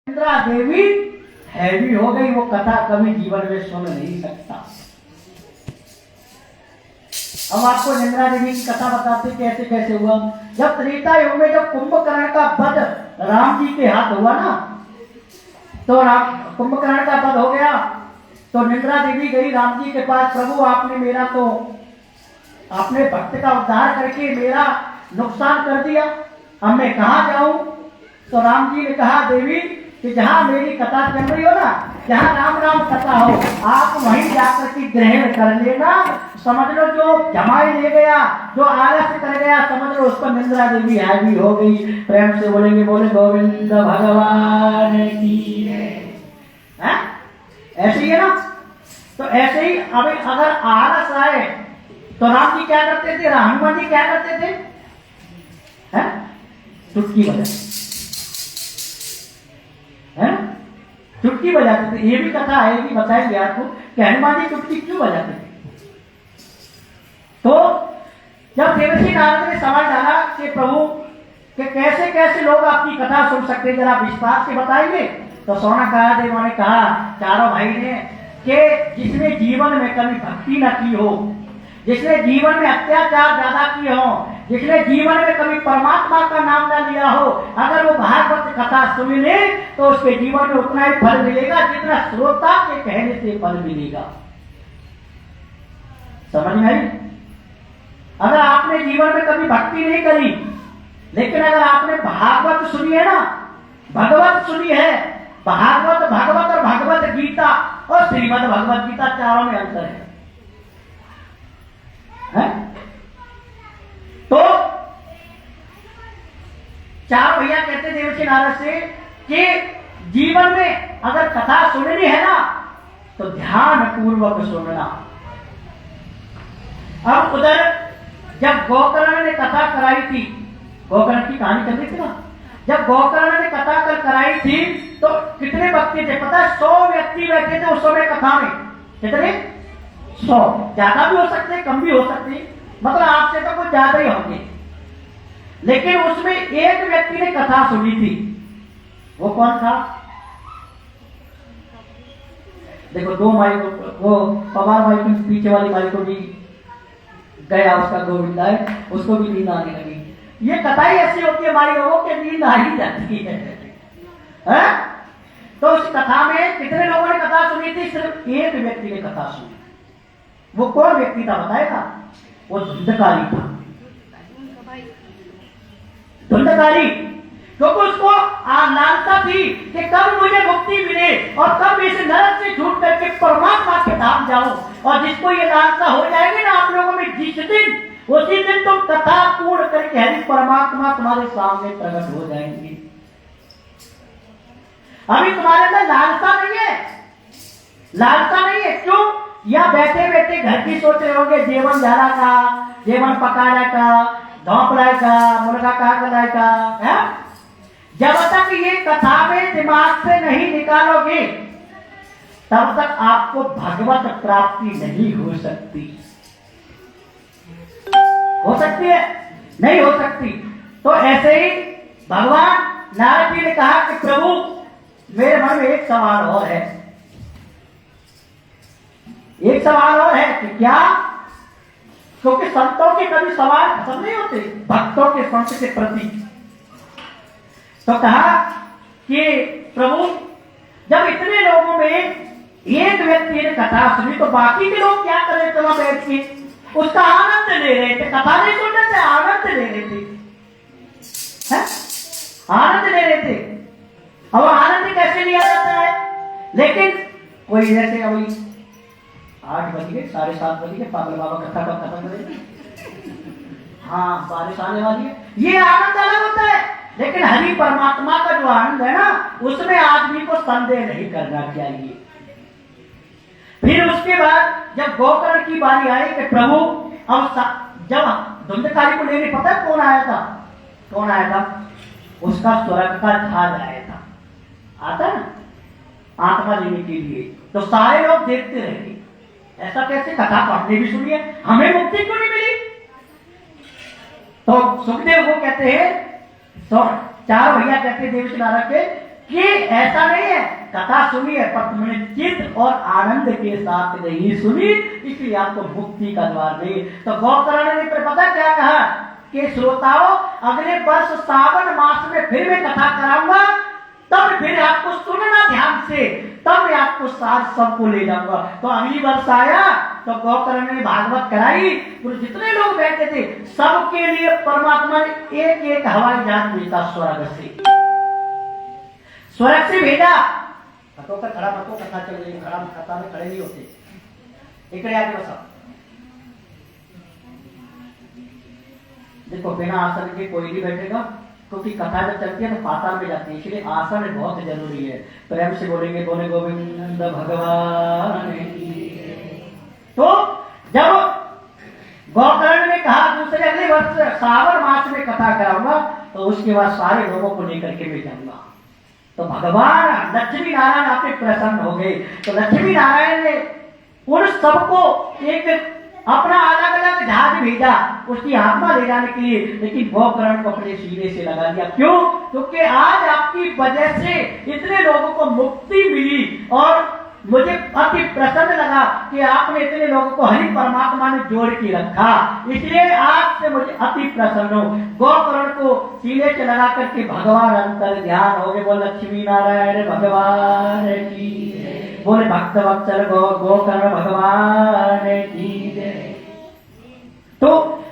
इंदिरा देवी heavy हो गई, वो कथा कभी जीवन में सुन नहीं सकता। अब आपको इंदिरा देवी की कथा बताते कैसे कैसे हुआ। जब त्रेता युग में जब कुंभकर्ण का वध राम जी के हाथ हुआ ना, तो कुंभकर्ण का वध हो गया, तो इंदिरा देवी गई राम जी के पास, प्रभु आपने मेरा तो अपने भक्त का उद्धार करके मेरा नुकसान कर दिया, अब मैं कहाँ जाऊं। तो राम जी ने कहा, देवी कि जहां मेरी कथा चल रही हो ना, जहां राम राम कथा हो, आप वहीं जाकर के ग्रहण कर लेना। समझ लो जो जमाई ले गया, जो आलस्य कर गया, समझ लो उस पर इंदिरा देवी हावी हो गई। प्रेम से बोलेंगे, बोले गोविंद भगवान की है। ऐसे ही है ना। तो ऐसे ही अब अगर आलस आए तो राम जी क्या करते थे, हनुमान जी क्या करते थे, चुटकी बजाते है, चुटकी बजाते थे। ये भी कथा आएगी, बताएंगे आपको कि हनुमान जी चुटकी क्यों बजाते थे। तो जब देवर्षि नारद ने सवाल डाला कि प्रभु कि कैसे कैसे लोग आपकी कथा सुन सकते हैं, जरा विस्तार से बताएंगे। तो सोनाकार देव ने कहा, चारों भाई ने, कि जिसने जीवन में कभी भक्ति न की हो, जिसने जीवन में अत्याचार ज्यादा किए हो, जिसने जीवन में कभी परमात्मा का नाम न लिया हो, अगर वो भागवत कथा सुन ले तो उसके जीवन में उतना ही फल मिलेगा जितना श्रोता के कहने से फल मिलेगा। समझ में आई। अगर आपने जीवन में कभी भक्ति नहीं करी, लेकिन अगर आपने भागवत सुनी है ना, भगवत सुनी है, भागवत और भगवत गीता और श्रीमद् भगवत गीता, चारों में अंतर है? तो चार भैया कहते देवर्षि नारद से कि जीवन में अगर कथा सुननी है ना तो ध्यान पूर्वक सुनना। अब उधर जब गोकर्ण ने कथा कराई थी, गोकर्ण की कहानी चल रही थी ना, जब गोकर्ण ने कथा कराई थी तो कितने व्यक्ति थे पता है? 100 व्यक्ति बैठे थे उस समय कथा में। कितने? 100। ज्यादा भी हो सकते, कम भी हो सकते, मतलब आपसे तो कुछ ज्यादा ही होंगे। लेकिन उसमें एक व्यक्ति ने कथा सुनी थी। वो कौन था? देखो, 2 माई वो पवार माई की पीछे वाली माई को भी गया उसका गोविंदा है, उसको भी नींद आने लगी। ये कथा ही ऐसी होती है माई लोगों के, नींद आ ही जाती है? तो उस कथा में कितने लोगों ने कथा सुनी थी? सिर्फ एक व्यक्ति ने कथा सुनी। वो कौन व्यक्ति था बताएगा? वो धुंधकारी था। धुंधकारी, क्योंकि उसको लालसा थी कि कब मुझे मुक्ति मिले और कब इस नरक से छूट करके परमात्मा के धाम जाऊं। और जिसको ये लालसा हो जाएगी ना आप लोगों में, जिस दिन, उसी दिन तुम कथा पूर्ण करके हरि परमात्मा तुम्हारे सामने प्रकट हो जाएंगे। अभी तुम्हारे अंदर लालसा नहीं है, लालसा नहीं है। क्यों? या बैठे बैठे घर की सोच रहे होंगे, जीवन झाला का, जीवन पकाने का, धोपलाय का, मुर्गा काटलाय का है। जब तक ये कथा में दिमाग से नहीं निकालोगे तब तक आपको भगवत प्राप्ति नहीं हो सकती। हो सकती है? नहीं हो सकती। तो ऐसे ही भगवान नारद जी ने कहा कि प्रभु मेरे मन में एक सवाल और है, एक सवाल और है कि क्या? क्योंकि संतों के कभी सवाल खत्म नहीं होते भक्तों के संत के प्रति। तो कहा कि प्रभु जब इतने लोगों में एक व्यक्ति ने कथा सुनी तो बाकी के लोग क्या कर रहे थे? वहां बैठ के उसका आनंद ले रहे थे। कथा नहीं सुन रहे थे, आनंद ले रहे थे, आनंद ले रहे थे। अब आनंद कैसे लिया जाता है? लेकिन कोई जैसे अभी 8 बज गए, 7:30 बज गए, पागल बाबा कथा कब खत्म करेंगे? हाँ, बारिश आने वाली है। ये आनंद अलग होता है। लेकिन हरि परमात्मा का जो आनंद है ना, उसमें आदमी को संदेह नहीं करना चाहिए। फिर उसके बाद जब गोकर्ण की बारी आई कि प्रभु, अब जब धुंधकारी को लेने, पता है कौन आया था? कौन आया था? उसका स्वर्ग का जहाज आया था। आता ना आत्मा लेने के लिए। तो सारे लोग देखते रहे, ऐसा कैसे? कथा पढ़ने भी सुनिए, हमें मुक्ति क्यों नहीं मिली? तो सुखदेव वो कहते हैं, तो चार भैया कहते हैं देवर्षि नारद के कि ऐसा नहीं है, कथा सुनी है पर तुमने चित्त और आनंद के साथ नहीं सुनी, इसलिए आपको मुक्ति का द्वार नहीं। तो गौकर्ण ने पता क्या कहा कि श्रोताओं, अगले वर्ष सावन मास में फिर मैं कथा कराऊंगा, तब फिर आपको सुनना ध्यान से, तब मैं आपको साथ सबको ले जाऊंगा। तो अगली वर्ष आया तो गौकर्ण ने भागवत कराई, तो जितने लोग बैठे थे सबके लिए परमात्मा ने एक एक हवाई जहाज भेजा, स्वर्ग से भेजा। हटो का खड़ा मतो, कथा चल रही, खड़ा कथा में खड़े नहीं होते। इकड़े आगे बसा, देखो बिना आसन के कोई नहीं बैठेगा, क्योंकि कथा जब चलती है तो पाताल में जाती है, इसलिए आसन बहुत जरूरी है। प्रेम से बोलेंगे, बोले गोविंद भगवान। तो जब गौकर्ण ने कहा दूसरे अगले वर्ष श्रावण मास में कथा कराऊंगा, तो उसके बाद सारे लोगों को लेकर के मैं जाऊंगा। तो भगवान लक्ष्मी नारायण आपके प्रसन्न हो गए। तो लक्ष्मी नारायण ने उन सबको एक अपना अलग अलग जहाज भेजा उसकी आत्मा ले जाने के लिए, लेकिन गौकर्ण को अपने सीने से लगा दिया। क्यों? क्योंकि आज आपकी वजह से इतने लोगों को मुक्ति मिली और मुझे अति प्रसन्न लगा कि आपने इतने लोगों को हरि परमात्मा ने जोड़ के रखा, इसलिए आज से मुझे अति प्रसन्न हो। गौकर्ण को सीने से लगा करके भगवान अंतर ध्यान हो गए। बोल लक्ष्मी नारायण भगवान की, बोले भक्त वत्सल गौकर्ण भगवान की। तो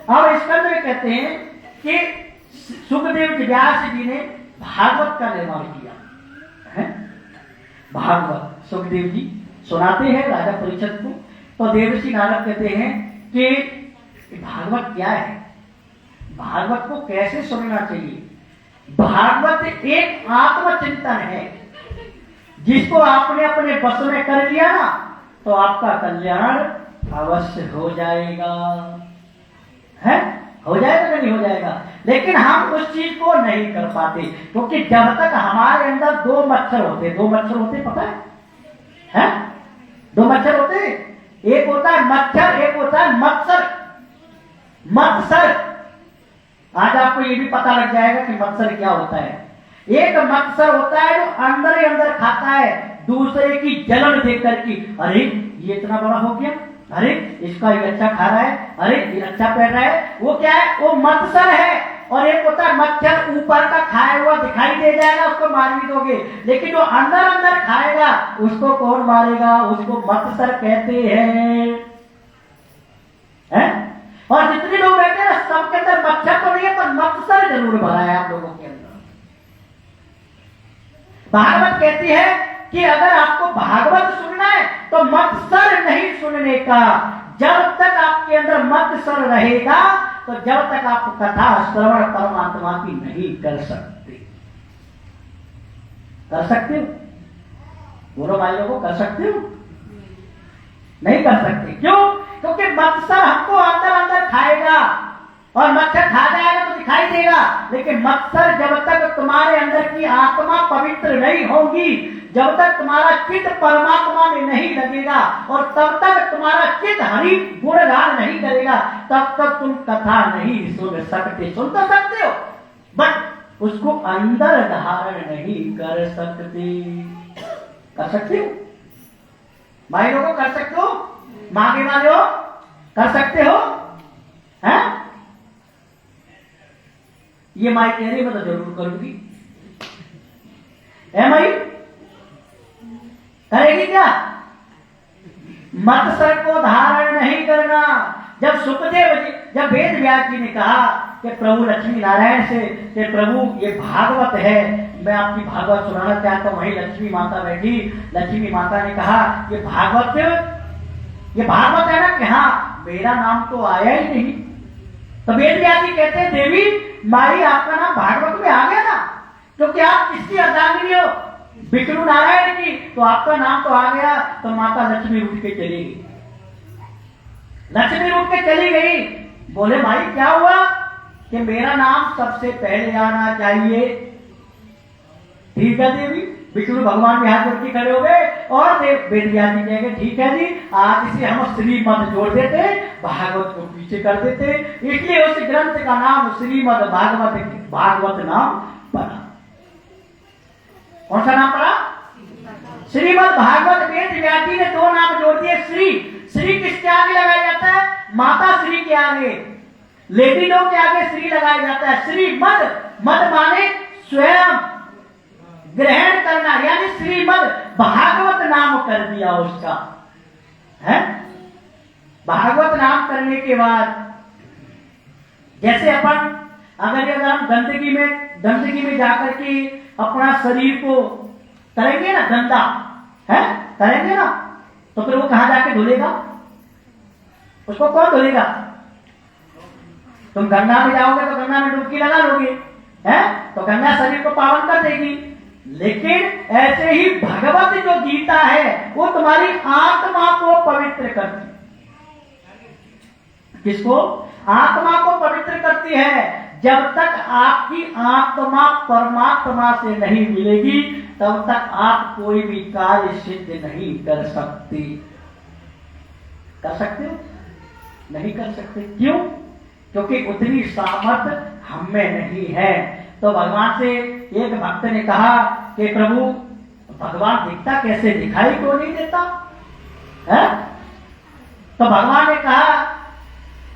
अब स्कंद में कहते हैं कि सुखदेव जी व्यास जी ने भागवत का निर्माण किया है। भागवत सुखदेव जी सुनाते हैं राजा परीक्षित को। तो देवर्षि नारद कहते हैं कि भागवत क्या है, भागवत को कैसे सुनना चाहिए। भागवत एक आत्मचिंतन है, जिसको आपने अपने बस में कर लिया ना तो आपका कल्याण अवश्य हो जाएगा। है, हो जाएगा कि नहीं हो जाएगा? लेकिन हम उस चीज को नहीं कर पाते, क्योंकि जब तक हमारे अंदर दो मच्छर होते पता है? दो मच्छर होते, एक होता है मच्छर, एक होता है मत्सर। आज आपको ये भी पता लग जाएगा कि मत्सर क्या होता है। एक मत्सर होता है जो अंदर ही अंदर खाता है दूसरे की जलन देख करके, अरे ये इतना बड़ा हो गया, अरे इसका ये अच्छा खा रहा है, अरे ये अच्छा पहन रहा है, वो क्या है? वो मत्सर है। और एक होता है मच्छर, ऊपर का खाया हुआ दिखाई दे जाएगा, उसको मार भी दोगे, लेकिन जो अंदर अंदर खाएगा उसको कौन मारेगा? उसको मत्सर कहते हैं। और जितने लोग बैठे हैं सबके अंदर मच्छर तो नहीं है, पर मत्सर जरूर भरा है आप लोगों के अंदर। भागवत कहती है कि अगर आपको भागवत सुनना है तो मत्सर नहीं सुनने का। जब तक आपके अंदर मत्सर रहेगा तो जब तक आप कथा श्रवण परमात्मा की नहीं कर सकते। कर सकते हो? बोलो भाई लोगों, कर सकते हो? नहीं कर सकते। क्यों? क्योंकि मत्सर हमको अंदर अंदर खाएगा, और मच्छर खा जाएगा तो दिखाई देगा, लेकिन मत्सर जब तक तुम्हारे अंदर की आत्मा पवित्र नहीं होगी, जब तक तुम्हारा चित्त परमात्मा में नहीं लगेगा, और तब तक तुम्हारा चित्त हरि गुणगान नहीं करेगा, तब तक तुम कथा नहीं सुन सकते। सुन तो सकते हो, बट उसको अंदर धारण नहीं कर सकते। कर सकते हो भाई लोगों? कर सकते हो? मांगे वाले हो? कर सकते हो? हैं? ये माई कह रही, मैं तो जरूर करूंगी। है माई? करेगी क्या? मत्सर को धारण नहीं करना। जब सुखदेव जी, जब वेद व्यास जी ने कहा कि प्रभु लक्ष्मी नारायण से कि प्रभु ये भागवत है, मैं आपकी भागवत सुनाना चाहता हूं, वहीं लक्ष्मी माता बैठी। लक्ष्मी माता ने कहा ये भागवत है ना? कि हाँ, मेरा नाम तो आया ही नहीं। तो वेद व्यास जी कहते हैं देवी माई आपका नाम भागवत में आ गया ना, क्योंकि आप किसकी अर्धांगिनी हो? विष्णु नारायण की, तो आपका नाम तो आ गया। तो माता लक्ष्मी उठ के चली गई। लक्ष्मी उठ के चली गई। बोले भाई क्या हुआ? कि मेरा नाम सबसे पहले आना चाहिए। ठीक है देवी। विष्णु भगवान भी हाथ जोड़ के खड़े हो गए, और वेद व्यास जी कहेंगे ठीक है जी, आज इसे हम श्रीमद जोड़ देते, भागवत को पीछे कर देते, इसलिए उस ग्रंथ का नाम श्रीमद भागवत नाम बना। कौन सा नाम पड़ा? श्रीमद् भागवत वेद व्यास जी ने दो नाम जोड़ दिए। श्री, श्री किसके आगे लगाया जाता है? माता श्री के आगे। लेडीजों के आगे श्री लगाया जाता है। श्रीमद्, मद माने स्वयं ग्रहण करना, यानी श्रीमद् भागवत नाम कर दिया उसका है। भागवत नाम करने के बाद जैसे अपन अगर हम गंदगी में जाकर के अपना शरीर को करेंगे ना गंदा है, करेंगे ना, तो फिर वो कहां जाके धुलेगा? उसको कौन धुलेगा? तुम गंगा में जाओगे तो गंगा में डुबकी लगा लोगे, है तो गंगा शरीर को पावन कर देगी। लेकिन ऐसे ही भगवत जो गीता है वो तुम्हारी आत्मा को पवित्र करती। किसको? आत्मा को पवित्र करती है। जब तक आपकी आत्मा परमात्मा से नहीं मिलेगी तब तक आप कोई भी कार्य सिद्ध नहीं कर सकते। कर सकते हो? नहीं कर सकते। क्यों? क्योंकि उतनी सामर्थ्य हमें नहीं है। तो भगवान से एक भक्त ने कहा कि प्रभु भगवान दिखता कैसे, दिखाई तो नहीं देता है? तो भगवान ने कहा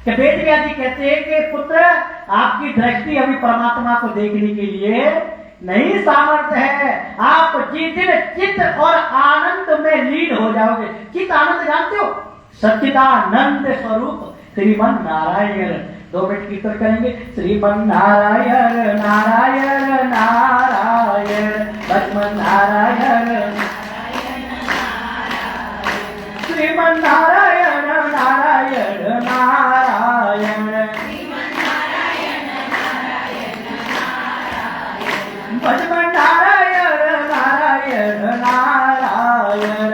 कि वेद व्यास जी कहते हैं कि पुत्र आपकी दृष्टि अभी परमात्मा को देखने के लिए नहीं सामर्थ्य है। आप जिस दिन चित्त और आनंद में लीन हो जाओगे, चित्त आनंद जानते हो? सच्चिदानंद स्वरूप श्रीमन नारायण। 2 मिनट कीर्तन करेंगे। श्रीमन नारायण नारायण नारायण, लक्ष्मण नारायण श्रीमन नारायण नारायण नारायण, लक्ष्मण नारायण नारायण नारायण,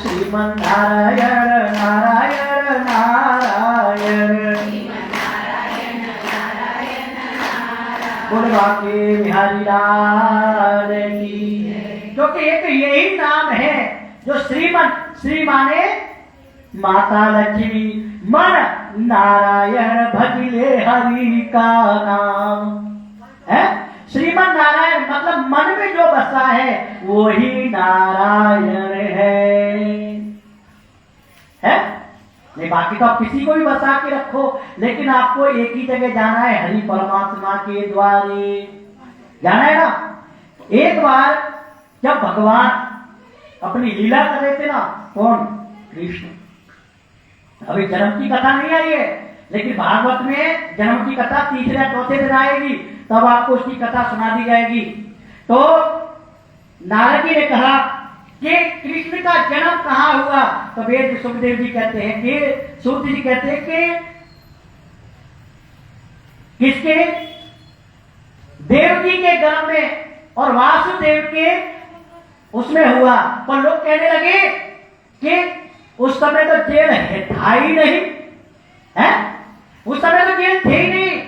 श्रीमन नारायण नारायण नारायण। बोल बाके बिहारी लाल की। क्योंकि एक यही नाम है जो श्रीमन, श्री माने माता लक्ष्मी, मन नारायण भजिले हरि का नाम है। श्रीमन नारायण मतलब मन में जो बसा है वही नारायण है? नहीं, बाकी तो आप किसी को भी बसा के रखो, लेकिन आपको एक ही जगह जाना है, हरि परमात्मा के द्वारे जाना है ना। एक बार जब भगवान अपनी लीला कर रहे थे ना, कौन? कृष्ण। अभी जन्म की कथा नहीं आई है, लेकिन भागवत में जन्म की कथा तीसरे या चौथे दिन आएगी, तब आपको उसकी कथा सुना दी जाएगी। तो नारद जी ने कहा कि कृष्ण का जन्म कहाँ हुआ? तो वेद सुखदेव जी कहते हैं कि सूत जी कहते हैं कि किसके? देव जी के गर्भ में और वासुदेव के उसमें हुआ। पर लोग कहने लगे कि उस समय तो जेल था ही नहीं है, उस समय तो जेल थे ही नहीं।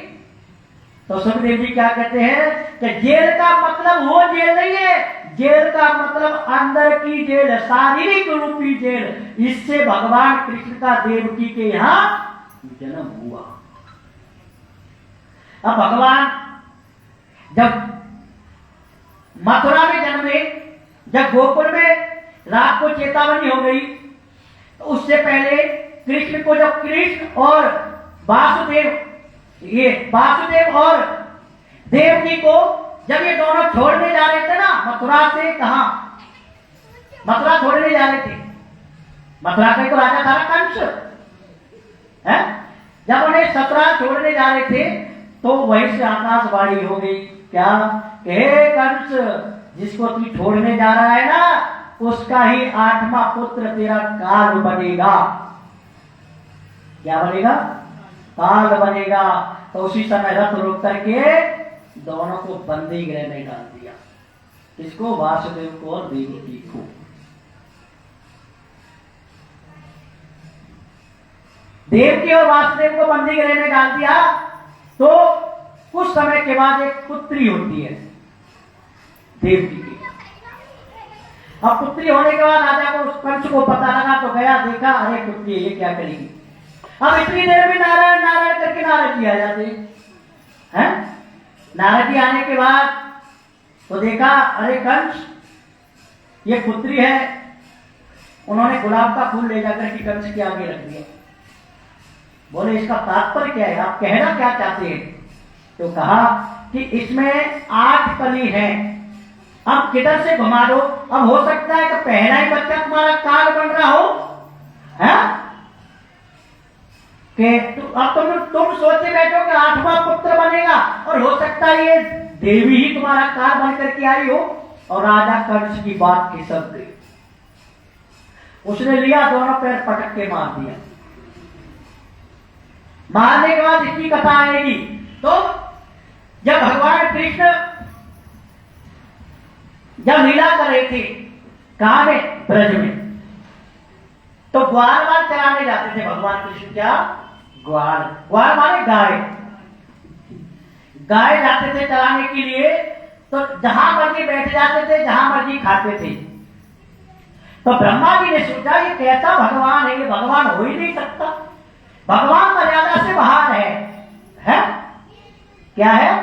तो सुखदेव जी क्या कहते हैं कि जेल का मतलब वो जेल नहीं है, जेल का मतलब अंदर की जेल, शारीरिक रूपी जेल। इससे भगवान कृष्ण का देवकी के यहां जन्म हुआ। अब भगवान जब मथुरा में जन्मे, जब गोकुल में रात को चेतावनी हो गई, तो उससे पहले कृष्ण को, जब कृष्ण और वासुदेव, ये वासुदेव और देवकी को जब ये दोनों छोड़ने जा रहे थे ना, मथुरा से कहा, मथुरा छोड़ने जा रहे थे। मथुरा का तो राजा था कंस है। जब उन्हें सतरा छोड़ने जा रहे थे तो वहीं से आकाशवाणी हो गई, क्या? हे कंस, जिसको तू छोड़ने जा रहा है ना, उसका ही 8वां पुत्र तेरा काल बनेगा। क्या बनेगा? काल बनेगा। तो उसी समय रथ रोक करके दोनों को बंदी गृह में डाल दिया। किसको? वासुदेव को और देवकी को। देवकी और वासुदेव को बंदी गृह में डाल दिया। तो कुछ समय के बाद एक पुत्री होती है देवकी की। अब पुत्री होने के बाद राजा को, उस कंस को पता लगा, तो गया, देखा, अरे पुत्री ये क्या करेगी। अब इतनी देर में नारायण नारायण करके नारद जी आ जाते हैं। नारद जी आने के बाद तो देखा, अरे कंस ये पुत्री है। उन्होंने गुलाब का फूल ले जाकर के कंस के आगे रख दिया। बोले इसका तात्पर्य क्या है, आप कहना क्या चाहते हैं? तो कहा कि इसमें 8 कली है, अब किधर से घुमा दो। अब हो सकता है कि पहला ही बच्चा तुम्हारा काल बन रहा हो, है कि अब तुम सोचे बैठो कि 8वां पुत्र बनेगा, और हो सकता है ये देवी ही तुम्हारा काल बन करके आई हो। और राजा कंस की बात खिसक गई। उसने लिया, दोनों पैर पटक के मार दिया। मारने के बाद इसकी कथा आएगी। तो जब भगवान कृष्ण जब लीला कर रहे थे, कहां में? ब्रज में, तो ग्वाल वाल चराने जाते थे भगवान कृष्ण। क्या ग्वाल? ग्वाल माने गाय। गाय जाते थे चराने के लिए, तो जहां मर्जी बैठ जाते थे, जहां मर्जी खाते थे। तो ब्रह्मा जी ने सोचा ये कैसा भगवान है, ये भगवान हो ही नहीं सकता, भगवान मर्यादा से बाहर है? क्या है?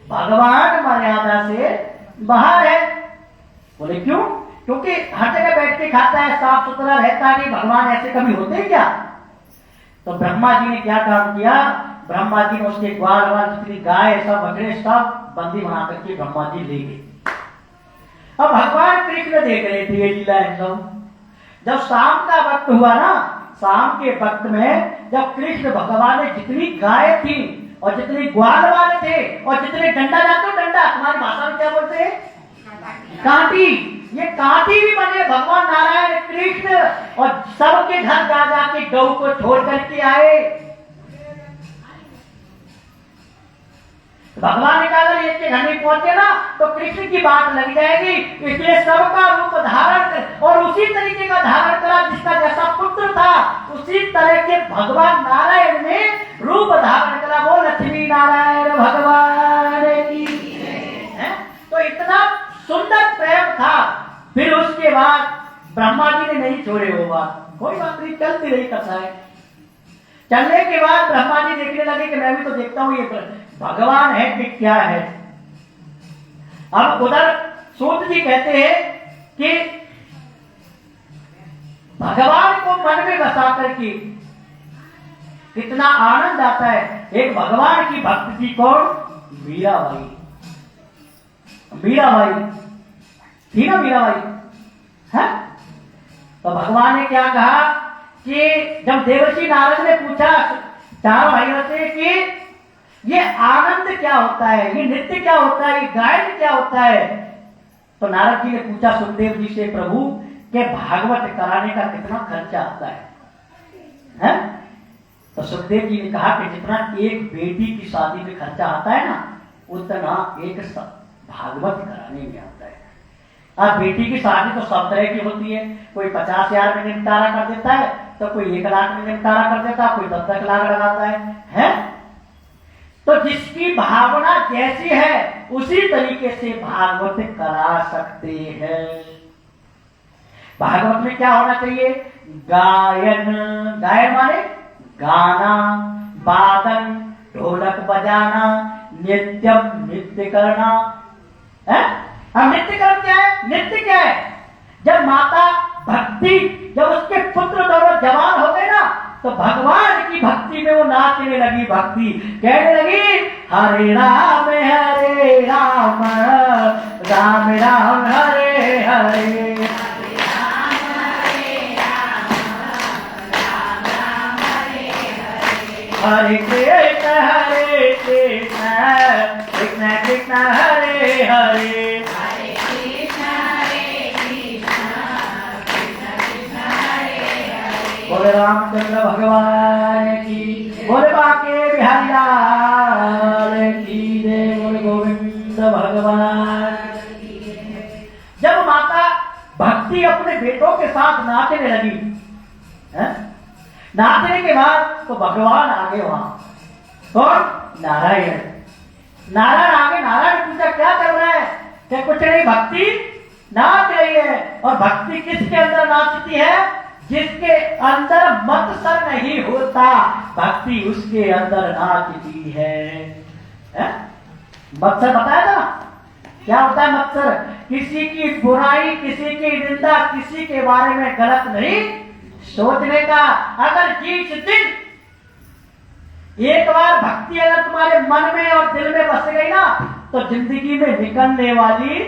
भगवान मर्यादा से बाहर है। बोले क्यों? क्योंकि हर जगह बैठ के खाता है, साफ सुथरा रहता नहीं, भगवान ऐसे कभी होते हैं क्या? तो ब्रह्मा जी ने क्या काम किया? ब्रह्मा जी ने उसके ग्वाल वाल जितनी गाय सब बकरे सब बंदी बना करके ब्रह्मा जी ले गए। अब भगवान कृष्ण देख रहे थे ये लीला सब। जब शाम का वक्त हुआ ना, शाम के वक्त में जब कृष्ण भगवान ने जितनी गाय थी और जितने ग्वाल वाले थे और जितने डंडा जाते, डंडा तुम्हारी भाषा में क्या बोलते हैं? कांटी। ये कांटी भी बने भगवान नारायण कृष्ण, और सबके घर जा जाके गौ को छोड़ करके आए। भगवान ने कहा अगर इसके घर नहीं पहुंचे ना तो कृष्ण की बात लग जाएगी, इसलिए सबका रूप धारण कर, और उसी तरीके का धारण करा जिसका जैसा पुत्र था, उसी तरह के भगवान नारायण ने रूप धारण करा। वो लक्ष्मी नारायण भगवान की है। तो इतना सुंदर प्रेम था। फिर उसके बाद ब्रह्मा जी ने नहीं छोड़े वो बात, कोई बात नहीं, चलती रही कथाएं। चलने के बाद ब्रह्मा जी देखने लगे कि मैं भी तो देखता हूं ये भगवान है कि क्या है। अब उधर सूत जी कहते हैं कि भगवान को मन में बसा करके कितना आनंद आता है। एक भगवान की भक्त थी, कौन? मीराबाई। मीराबाई थी ना, मीराबाई है। तो भगवान ने क्या कहा कि जब देवर्षि नारद ने पूछा चारों भाइयों से कि ये आनंद क्या होता है, ये नृत्य क्या होता है, ये गायन क्या होता है, तो नारद जी ने पूछा सुखदेव जी से, प्रभु के भागवत कराने का कितना खर्चा आता है? तो सुखदेव जी ने कहा कि जितना एक बेटी की शादी में खर्चा आता है ना, उतना एक भागवत कराने में आता है। अब बेटी की शादी तो सब तरह की होती है, कोई 50,000 में निपटारा कर देता है, तो कोई 1 लाख में निपटारा कर देता है, कोई 10-10 लाख लगाता है? तो जिसकी भावना जैसी है उसी तरीके से भागवत करा सकते हैं। भागवत में क्या होना चाहिए? गायन। गायन माने गाना, वादन, ढोलक बजाना, नित्यम, नृत्य करना है। अब नृत्य करना क्या है? नृत्य क्या है? जब माता भक्ति, जब उसके पुत्र दोनों जवान हो गए ना, तो भगवान की भक्ति में वो नाचने लगी, भक्ति कहने लगी हरे राम राम राम हरे हरे, हरे कृष्ण कृष्ण कृष्ण हरे हरे, बोले रामचंद्र भगवान की, बोले बाके बिहारी लाल की जय, बोले गोविंद भगवान की। जब माता भक्ति अपने बेटों के साथ नाचने लगी, नाचने के बाद तो भगवान आगे वहां, कौन? नारायण। नारायण आगे, नारायण पूछा क्या कर रहा है? क्या कुछ नहीं, भक्ति नाच रही है। और भक्ति किसके अंदर नाचती है? जिसके अंदर मत्सर नहीं होता, भक्ति उसके अंदर नाचती है। मत्सर बताया था क्या होता है मत्सर? किसी की बुराई, किसी की निंदा, किसी के बारे में गलत नहीं सोचने का। अगर जिस दिन एक बार भक्ति अगर तुम्हारे मन में और दिल में बस गई ना, तो जिंदगी में निकलने वाली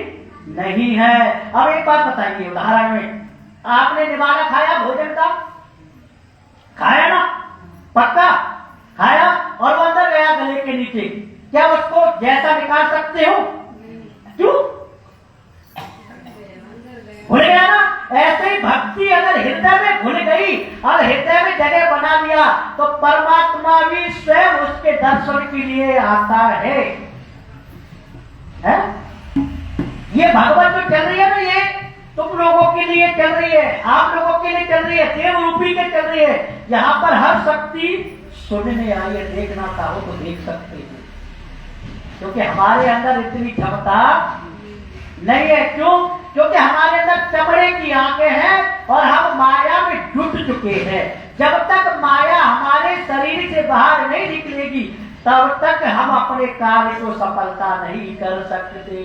नहीं है। अब एक बात बताइए, उदाहरण में आपने निवाला खाया, भोजन का खाया ना, पक्का खाया, और वो अंदर गया गले के नीचे, क्या उसको जैसा निकाल सकते हो? क्यों? भूल गया ना। ऐसे ही भक्ति अगर हृदय में भूल गई और हृदय में जगह बना लिया, तो परमात्मा भी स्वयं उसके दर्शन के लिए आता है? ये भगवत जो चल रही है ना, ये तुम लोगों के लिए चल रही है, आप लोगों के लिए चल रही है, देव रूपी के चल रही है। यहाँ पर हर शक्ति सुनने आई है, देखना चाहो तो देख सकते हो, क्योंकि हमारे अंदर इतनी क्षमता नहीं है। क्यों? क्योंकि हमारे अंदर चमड़े की आंखें हैं और हम माया में जुट चुके हैं। जब तक माया हमारे शरीर से बाहर नहीं निकलेगी, तब तक हम अपने कार्य को सफलता नहीं कर सकते।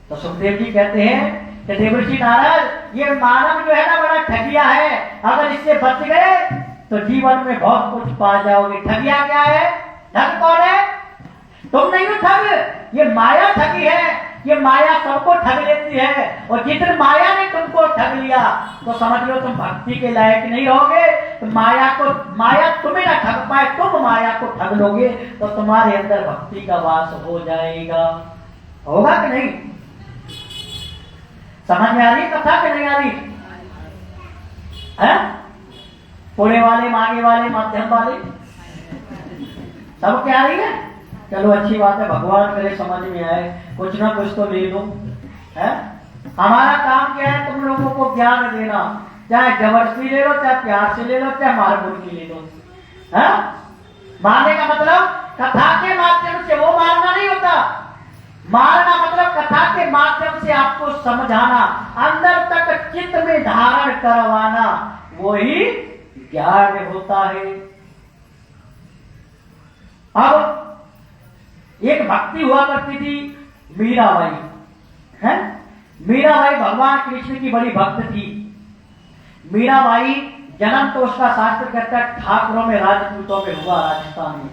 तो सुखदेव जी कहते हैं कि देवर्षि नारद, ये मानव जो है ना बड़ा ठगिया है, अगर इससे बच गए तो जीवन में बहुत कुछ पा जाओगे। ठगिया क्या है? ठग कौन है? तुम नहीं हो ठग, ये माया ठगी है। ये माया सबको ठग लेती है, और जितने माया ने तुमको ठग लिया तो समझ लो तुम भक्ति के लायक नहीं रहोगे। तो माया तुम्हें ना ठग पाए, तुम माया को ठग लोगे तो तुम्हारे अंदर भक्ति का वास हो जाएगा। होगा कि नहीं? समझ में आ रही कथा कि नहीं आ रही है? पुणे वाले, मांगे वाले, माध्यम वाले सब क्या आ रही है? चलो अच्छी बात है, भगवान करे समझ में आए, कुछ ना कुछ तो ले लो है। हमारा काम क्या है? तुम लोगों को ज्ञान देना, चाहे जबरदस्ती ले लो, चाहे प्यार से ले लो, चाहे मार मुर्गी ले लो। है मारने का मतलब कथा के माध्यम से वो मारना नहीं होता। मारना मतलब कथा के माध्यम से आपको समझाना, अंदर तक चित्त में धारण करवाना, वही ज्ञान होता है। अब एक भक्ति हुआ करती थी मीराबाई, है? मीराबाई भगवान कृष्ण की बड़ी भक्त थी। मीराबाई जन्म तो उसका शास्त्र कहता है ठाकुरों में, राजपूतों में हुआ, राजस्थान में।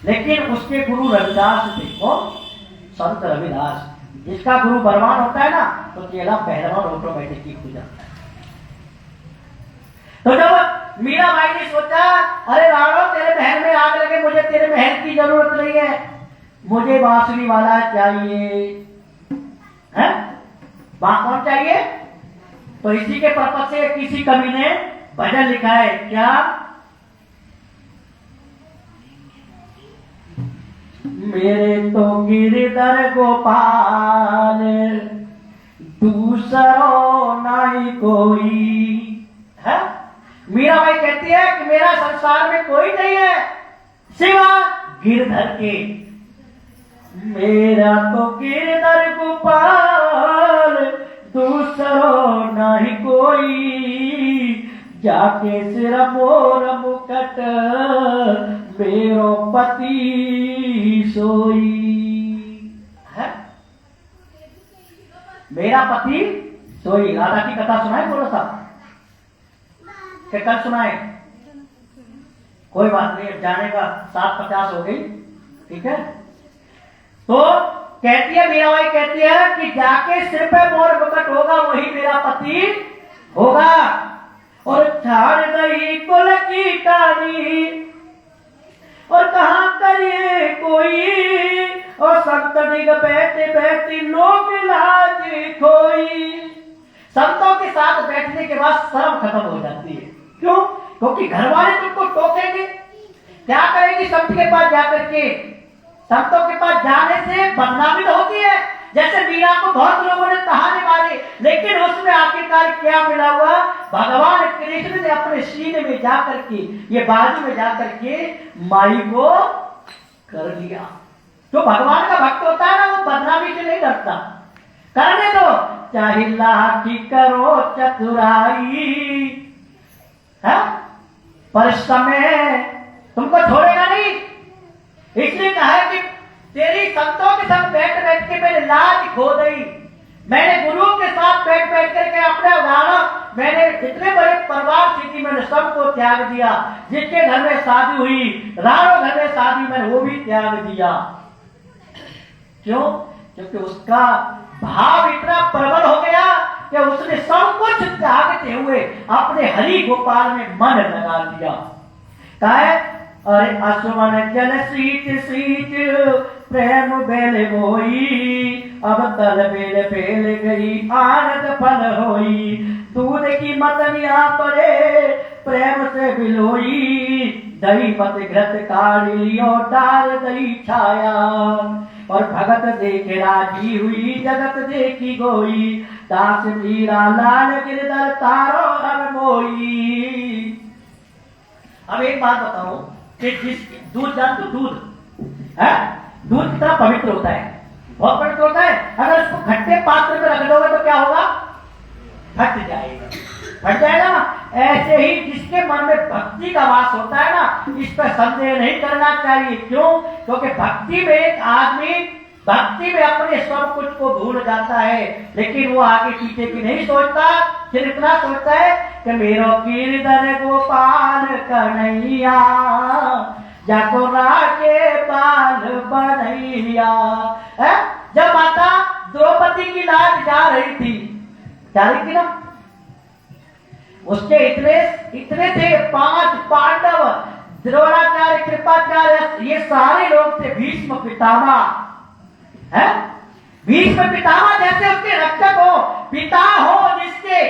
लेकिन उसके गुरु रविदास थे, कौन? संत रविदास। जिसका गुरु बलवान होता है ना, तो चेला पहलवान ऑटोमेटिक ही हो जाता है। तो जब मीराबाई ने सोचा, अरे राणो तेरे महल में आग लगे, मुझे तेरे महल की जरूरत नहीं है, मुझे बांसुरी वाला चाहिए, है? कौन चाहिए? तो इसी के पर्पज से किसी कवि ने भजन लिखा है, क्या? मेरे तो गिरधर गोपाल दूसरो नहीं कोई, है? मीराबाई कहती है कि मेरा संसार में कोई नहीं है सिवा गिरधर के। मेरा तो गिरधर गोपाल दूसरो नहीं कोई, जाके सिर मोर मुकट मेरो पति सोई, है? मेरा पति सोई। राधा की कथा सुनाए थोड़ा सा, कि कल सुनाए? कोई बात नहीं, अब जाने का 7:50 हो गई, ठीक है। तो कहती है मीराबाई, कहती है कि जाके सिर पे मोर मुकट होगा वही मेरा पति होगा। और छाड़ गई कुल की टानी और कहां करिए कोई, और संत डिग बैठे बैठी लोग लाज खोई। संतों के साथ बैठने के बाद शर्म खत्म हो जाती है। क्यों? क्योंकि घर वाले तुमको टोकेंगे। क्या करेंगी संत के पास जाकर के? संतों के पास जाने से बदनामी तो होती है। जैसे मीरा को बहुत लोगों ने कहानी मारी, लेकिन उसमें आखिरकार क्या मिला हुआ? भगवान कृष्ण ने अपने सीने में जाकर के, ये बाजू में जाकर के माई को कर लिया। जो भगवान का भक्त होता है ना, वो बदनामी से नहीं डरता। करने दो, चाहे लाठी करो चतुराई, है? पर समय तुमको छोड़ेगा नहीं। इसलिए कहा है कि तेरी संतों के साथ बैठ बैठ के मैंने लाज खो गई, मैंने गुरु के साथ बैठ बैठ करके अपने उदाहरण, मैंने इतने बड़े परिवार से कि मैंने सबको त्याग दिया, जिसके घर में शादी हुई, राणो घर में शादी, मैंने वो भी त्याग दिया। क्यों? क्योंकि उसका भाव इतना प्रबल हो गया कि उसने सब कुछ त्यागते हुए अपने हरि गोपाल में मन लगा दिया। कहे अरे असुमन जल सीत सीत प्रेम बेल बोई, अब तल बेल बेल गई आनंद फल होई, दूध की मतनिया पड़े प्रेम से बिलोई, दही मत घृत काढ़ लियो डाल दही छाया, और भगत देखे राजी हुई जगत देखी गोई, दास मीरा लाल गिरधर तारो हर मोई। अब एक बात बताओ कि जिस दूध जान तो दूध है, दूध कितना पवित्र होता है, बहुत पवित्र होता है। अगर उसको खट्टे पात्र में रख दोगे तो क्या होगा? फट जाएगा, फट जाएगा ना। ऐसे ही जिसके मन में भक्ति का वास होता है ना, इस पर संदेह नहीं करना चाहिए। क्यों? क्योंकि भक्ति में एक आदमी भक्ति में अपने सब कुछ को भूल जाता है, लेकिन वो आगे पीछे की नहीं सोचता, सिर्फ इतना सोचता है कि मेरो कीर्तन गोपाल कन्हैया, जाको राके बाल बनैया। जब माता द्रौपदी की लाज जा रही थी ना, उसके इतने थे 5 पांडव, द्रोणाचार्य, कृपाचार्य, ये सारे लोग थे। भीष्म पितामह है, भीष्म पितामह जैसे उसके रक्षक हो, पिता हो जिसके,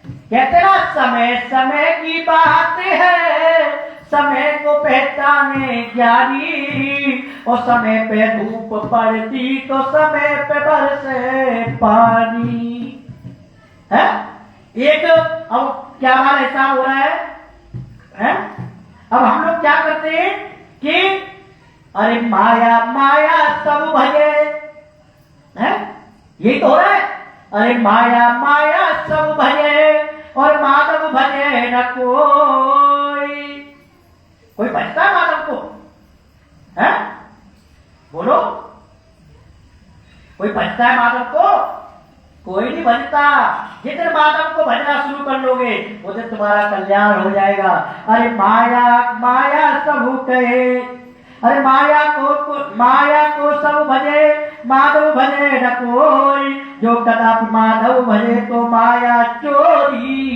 कहते ना समय समय की बात है, समय को पहचाने ज्ञानी, और समय पे धूप पड़ती तो समय पे बरसे पानी है। एक अब क्या बार ऐसा हो रहा है? अब हम लोग क्या करते हैं कि अरे माया माया सब भजे है, यही तो हो रहा है। अरे माया माया सब भजे और माधव भजे न कोई भजता है माधव को? है बोलो, कोई भजता है माधव को? कोई नहीं भजता। जितने माधव को भजना शुरू कर लोगे उधर तुम्हारा कल्याण हो जाएगा। अरे माया माया सब कहे, अरे माया को सब भजे, माधव भजे न कोई, जो कदापि माधव भजे तो माया चोरी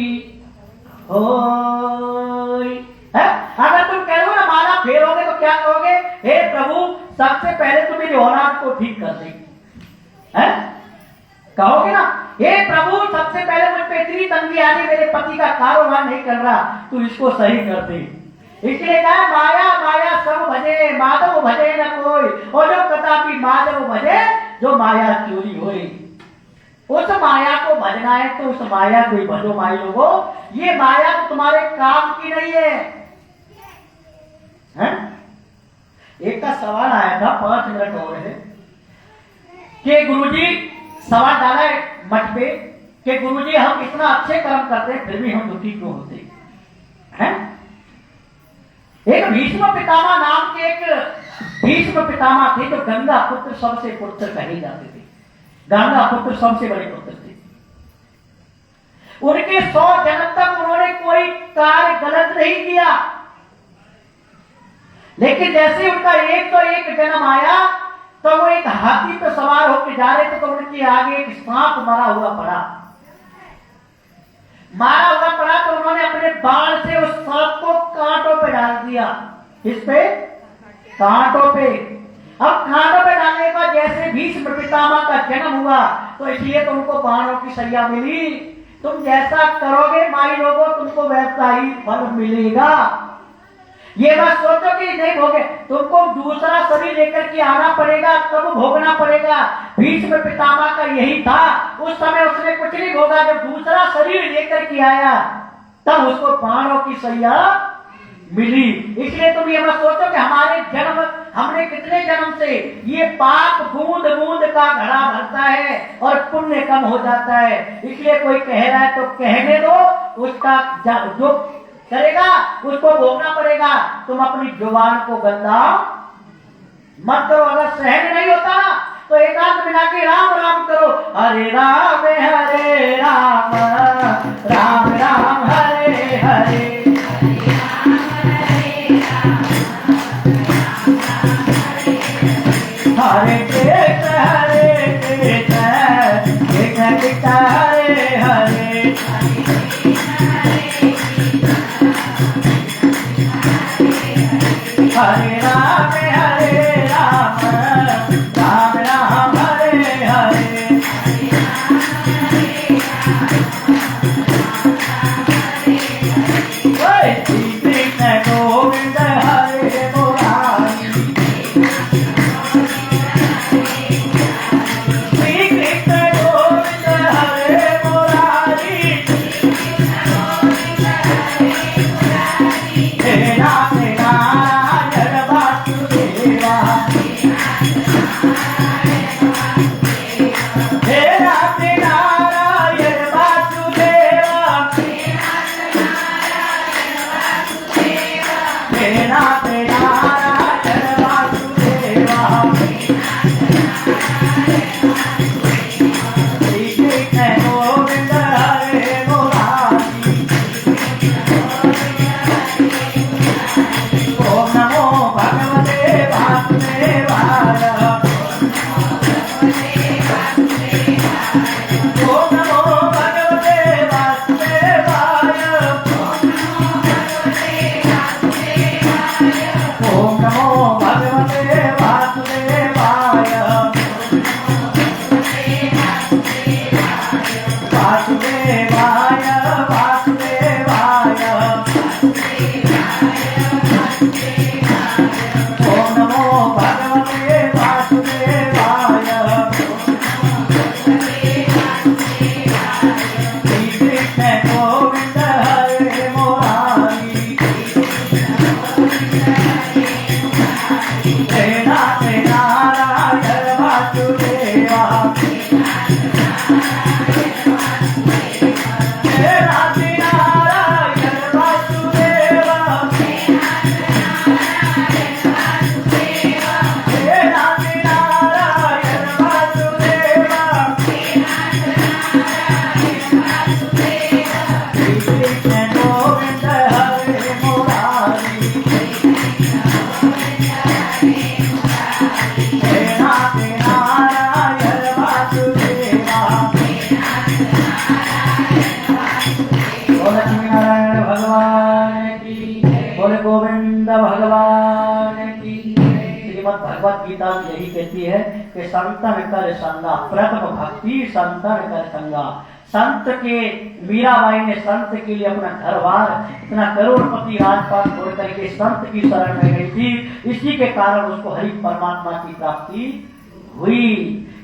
होई। अगर तुम कहो ना माला फेरोगे तो क्या कहोगे? हे प्रभु, सबसे पहले तुम मेरी औलाद को ठीक कर दे, कहोगे ना? हे प्रभु, सबसे पहले मुझ पे इतनी तंगी आ रही, मेरे पति का कारोबार नहीं कर रहा, तू इसको सही कर दे। इसलिए कहा माया माया सब भजे, माधव भजे न कोई, और जो कदापि माधव भजे जो माया चोरी होई। उस माया को भजना है तो उस माया को ही भजो माई लोगो। ये माया तो तुम्हारे काम की नहीं है, हैं? एक का सवाल आया था, 5 मिनट हो रहे कि गुरुजी, सवाल डाला है मठ पे कि गुरुजी हम इतना अच्छे कर्म करते हैं फिर भी हम दुखी क्यों होते हैं? एक भीष्म पितामह नाम के एक भीष्म पितामह थे जो गंगा पुत्र सबसे पुत्र कहे जाते थे। गंगा पुत्र सबसे बड़े पुत्र थे। उनके 100 जन्म तक उन्होंने कोई कार्य गलत नहीं किया, लेकिन जैसे उनका 101 जन्म आया तो वो एक हाथी पर सवार होकर जा रहे थे, तो उनके आगे एक सांप मरा हुआ पड़ा। तो उन्होंने अपने बाण से उस सांप को कांटों पे डाल दिया। किस पे? कांटों पे। अब कांटों पे डालने के बाद जैसे भीष्म पितामह का जन्म हुआ तो इसलिए तुमको बाणों की सैया मिली। तुम जैसा करोगे माई लोगों, तुमको वैसा ही फल मिलेगा। ये बात सोचो कि नहीं भोगे, तुमको दूसरा शरीर लेकर के आना पड़ेगा, तब भोगना पड़ेगा। भीष्म पितामह का यही था, उस समय उसने कुछ नहीं भोगा। जब दूसरा शरीर लेकर के आया तब उसको बाणों की सैया मिली। इसलिए तुम ये मत सोचो कि हमारे जन्म, हमने कितने जन्म से ये पाप बूंद बूंद का घड़ा भरता है और पुण्य कम हो जाता है। इसलिए कोई कह रहा है तो कहने दो, उसका जो करेगा उसको भोगना पड़ेगा। तुम अपनी जुबान को गंदा मत करो। अगर सहन नहीं होता ना तो एकांत मिला के राम राम करो। हरे राम राम राम हरे हरे। हरे कृष्ण कृष्ण कृष्ण हरे हरे। हरे राम राम राम हरे हरे। श्री कृष्ण गोविंद हरे मुरारी। श्री कृष्ण गोविंद हरे मुरारी। हे नाम नारायण वासुदेवा। हे नाम नारायण वासुदेवा। हे नाम नारायण वासुदेवा। श्री कृष्ण गोविंद हरे मुरारी। ओम नमो भगवते वासुदेवाय। ओम नमो भगवते वासुदेवाय। ओम नमो भगवते वासुदेवाय। वासुदेवाय वासुदेवाय। ओम नमो भगवते वासुदेवाय। श्री कृष्ण गोविंद हरे मुरारी। हे नाम नारायण वासुदेवा। हे नाम नारायण वासुदेवा। हे नाम नारायण वासुदेवा। श्री कृष्ण गोविंद हरे मुरारी। हे नाम नारायण वासुदेवा। बोले लक्ष्मी नारायण भगवान की। बोले गोविंद भगवान की। श्रीमद् भगवत गीता यही कहती है कि संतन कर संगा प्रथम भक्ति संतन कर संगा। संत के मीराबाई ने संत के लिए अपना घर बार इतना करोड़पति राजपाट छोड़ करके संत की शरण में गई थी। इसी के कारण उसको हरि परमात्मा की प्राप्ति हुई।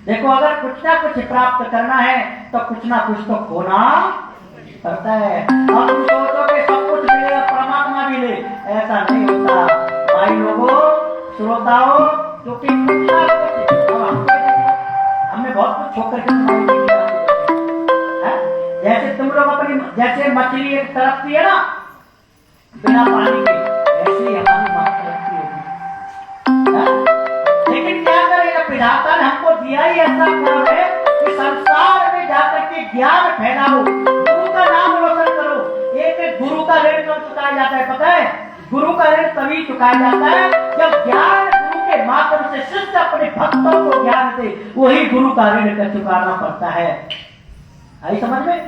देखो अगर कुछ ना कुछ प्राप्त करना है तो कुछ ना कुछ तो खोना पड़ता है। अब तुम सोचोगे सब कुछ मिले परमात्मा मिले, ऐसा नहीं होता भाई लोगों श्रोताओं। क्योंकि कुछ ना कुछ हमने बहुत कुछ छोड़ के जैसे तुम लोग अपनी जैसे मछली एक तरफती है ना बिना पानी के, ऐसे ही हमारी बात तरफती होगी। लेकिन क्या करेगा विधाता ने हमको दिया ही ऐसा काम है कि संसार में जाकर के ज्ञान फैलाओ, गुरु का नाम रोशन करो। एक गुरु का ऋण कब चुकाया जाता है पता है? गुरु का ऋण तभी चुकाया जाता है जब ज्ञान गुरु के माध्यम से शिष्य अपने भक्तों को ज्ञान दे, वही गुरु का ऋण कर चुकाना पड़ता है। आई समझ में?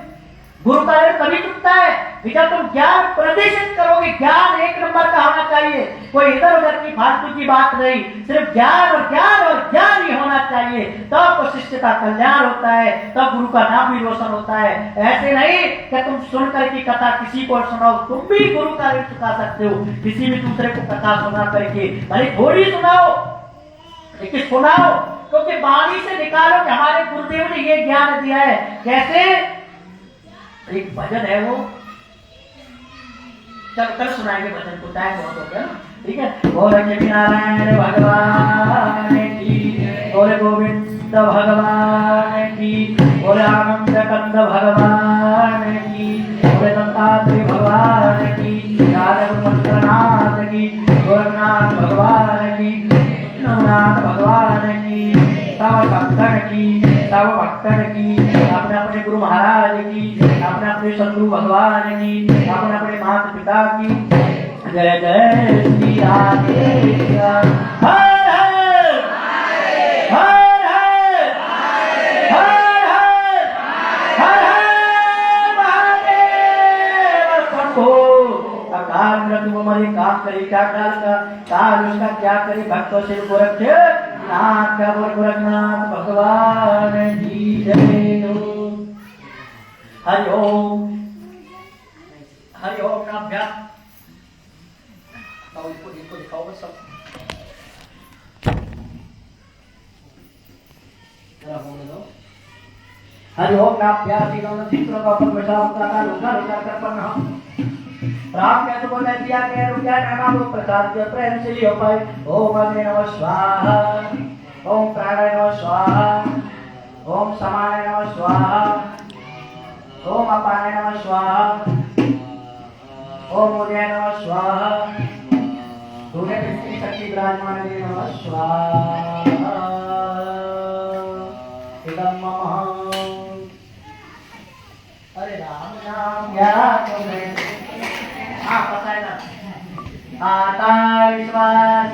गुरु का ऋण तभी चुकता है जब तुम ज्ञान प्रतिष्ठित करोगे। ज्ञान एक नंबर का होना चाहिए, कोई इधर उधर की फालतू की बात नहीं, सिर्फ ज्ञान और ज्ञान और ज्ञान ही होना चाहिए। तब तो शिष्य का कल्याण होता है, तब गुरु का नाम भी रोशन होता है। ऐसे नहीं कि तुम सुनकर की कथा किसी को सुनाओ, तुम भी गुरु का ऋण चुका सकते हो किसी भी दूसरे को कथा सुना करके। भले थोड़ी सुनाओ लेकिन सुनाओ, क्योंकि वाणी से निकालो कि हमारे गुरुदेव ने ये ज्ञान दिया है। कैसे? एक भजन है वो, चल कल सुनाएंगे भजन को, टाइम बहुत हो गया ना, ठीक है। बोले लक्ष्मी नारायण भगवान की, बोले गोविंद भगवान की, बोले आनंद कंद भगवान की, बोले दत्तात्रेय भगवान की। सब भक्तन की, अपने अपने गुरु महाराज की, अपने अपने सदगुरु भगवान की, अपने अपने माता पिता की। जय जय श्री राधे श्याम। हर हर हर हर हर हर हर महादेव। शंभो। अकाल मृत्यु मरे काम करे क्या काल का, काल उसका क्या करे, भक्तों से गोरख नाथ का बोल गोरखनाथ भगवान की जय हो। हरि ओम नाभ्याम। तो इसको दिखाओ बस सब जरा होने दो। हरि ओम नाभ्याम तीनों चित्रों का ऊपर बैठा होता था, रुका रुका कर पढ़ना। राम कैसे बोलते दिया के रुपया नाम वो प्रसाद के प्रेम से लियो पाए। ओम अग्नि नमः स्वाहा, ओम प्राणाय नमः स्वाहा, ओम समानाय नमः स्वाहा, ओम अपानाय नमः स्वाहा, ओम उदयाय नमः स्वाहा, दूने पृथ्वी शक्ति विराजमान नमः स्वाहा। इदं मम। अरे राम नाम या तुम्हें पता है ना। आता विश्वास